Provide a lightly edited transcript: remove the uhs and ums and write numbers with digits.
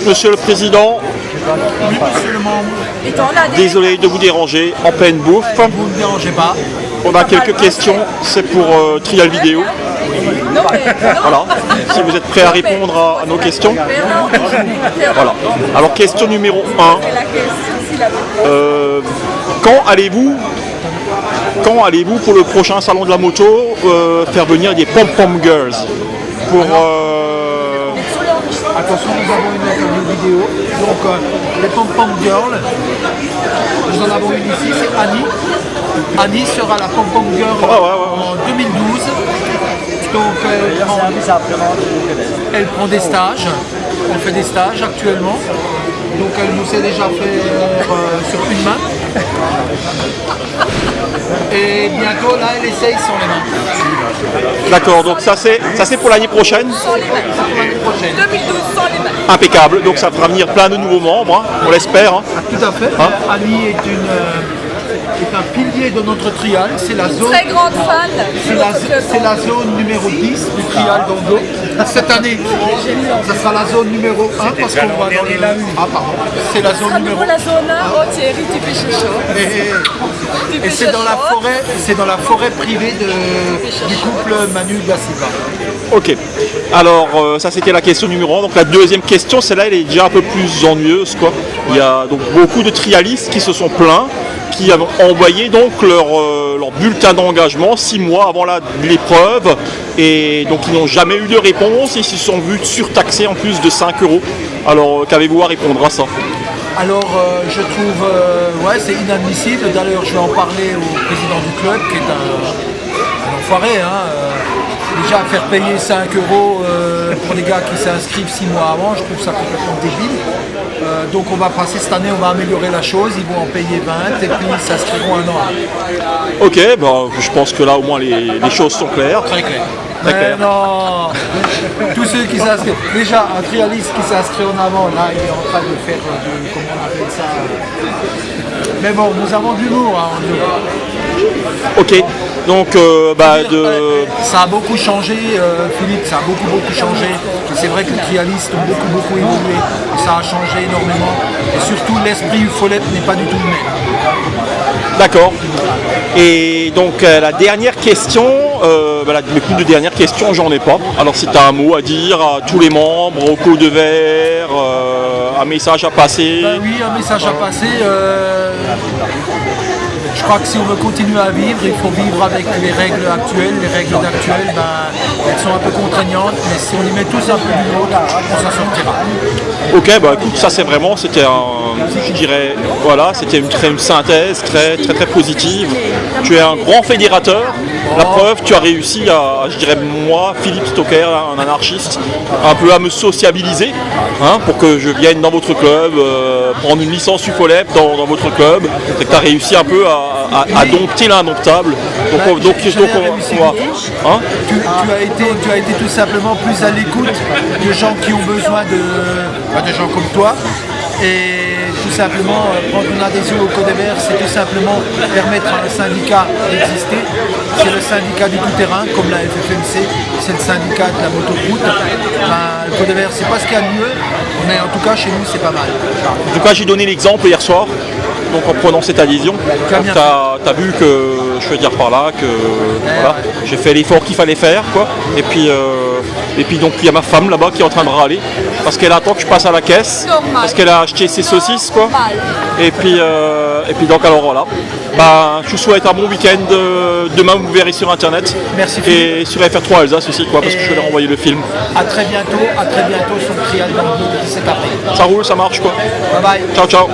Monsieur le Président, Oui, monsieur le membre. désolé de vous déranger en pleine bouffe. Vous ne dérangez pas. On a quelques questions, c'est pour Trial Vidéo. Voilà, si vous êtes prêts à répondre à nos questions. Voilà. Alors question numéro 1. Quand allez-vous pour le prochain salon de la moto faire venir des pom-pom girls pour Attention, nous avons une interview vidéo. Donc, les pom-pom girls, nous en avons une ici, c'est Annie. Annie sera la pom-pom girl en 2012. Donc, elle prend des stages. Elle fait des stages actuellement. Donc, elle nous sait déjà faire sur une main. Et bientôt, là, elle essaye sans les mains. D'accord, donc ça c'est pour l'année prochaine. Sans les mains. Pour l'année prochaine. 2012 sans les mains. Impeccable, donc ça fera venir plein de nouveaux membres, hein, on l'espère. Hein. Tout à fait. Hein? Annie est un pilier de notre trial. C'est la zone. Très grande fan. C'est la zone numéro 10 du trial d'Anglo. Cette année, ça sera la zone numéro 1 parce qu'on voit dans le... Ah pardon, c'est la zone numéro 1. la zone 1. Oh Thierry, tu fais chaud. Et c'est dans la forêt privée du couple Manu da Silva. Ok, alors ça c'était la question numéro 1. Donc la deuxième question, celle-là elle est déjà un peu plus ennuyeuse, quoi. Il y a donc beaucoup de trialistes qui se sont plaints, qui ont envoyé donc leur bulletin d'engagement 6 mois avant l'épreuve, et donc ils n'ont jamais eu de réponse, et ils se sont vus surtaxés en plus de 5 €. Alors qu'avez-vous à répondre à ça? Alors je trouve, ouais, c'est inadmissible. D'ailleurs je vais en parler au président du club qui est un enfoiré. Déjà faire payer 5 € pour les gars qui s'inscrivent 6 mois avant, je trouve ça complètement débile. Donc on va passer cette année, on va améliorer la chose, ils vont en payer 20 et puis ils s'inscriront un an après. Ok, bah, je pense que là au moins les choses sont claires. Très clair. Très clair. Non, tous ceux qui s'inscrivent, déjà un trialiste qui s'inscrit en avant, là il est en train de faire comment on appelle ça. Mais bon, nous avons de l'humour en nous. Ok, donc ça a beaucoup changé, Philippe, ça a beaucoup changé. Et c'est vrai que les trialistes ont beaucoup évolué. Et ça a changé énormément. Et surtout, l'esprit ufolette n'est pas du tout le même. D'accord. Et donc la dernière question, mais plus de dernière question, j'en ai pas. Alors si tu as un mot à dire à tous les membres, au code vert, un message à passer. Oui, un message à passer. Je crois que si on veut continuer à vivre, il faut vivre avec les règles actuelles. Les règles actuelles, elles sont un peu contraignantes, mais si on y met tous un peu du nôtre, on s'en sortira. Ok, bah écoute, ça c'est vraiment, c'était une synthèse très positive. Tu es un grand fédérateur. La preuve, tu as réussi à, moi, Philippe Stocker, un anarchiste, un peu à me sociabiliser, hein, pour que je vienne dans votre club, prendre une licence UFOLEP dans votre club. C'est que tu as réussi un peu à dompter l'indomptable. Donc on va. Hein, tu as été tout simplement plus à l'écoute de gens qui ont besoin de gens comme toi. Et tout simplement, prendre une adhésion au Code Vert, c'est tout simplement permettre à un syndicat d'exister. C'est le syndicat du tout-terrain, comme la FFMC, c'est le syndicat de la motoroute. Le Code Vert, c'est pas ce qu'il y a de mieux, mais en tout cas, chez nous, c'est pas mal. En tout cas, j'ai donné l'exemple hier soir, donc en prenant cette adhésion. Tu as vu que, je veux dire par là, que voilà, j'ai fait l'effort qu'il fallait faire, quoi. Et puis donc il y a ma femme là-bas qui est en train de râler parce qu'elle attend que je passe à la caisse, parce qu'elle a acheté ses saucisses, quoi. Et puis donc alors voilà. Je vous souhaite un bon week-end. Demain vous verrez sur internet. Merci. Et sur FR3 Alsace aussi, quoi, parce que je vais leur envoyer le film. À très bientôt sur le trial d'Anglo le 17 avril. Ça roule, ça marche, quoi. Bye bye. Ciao.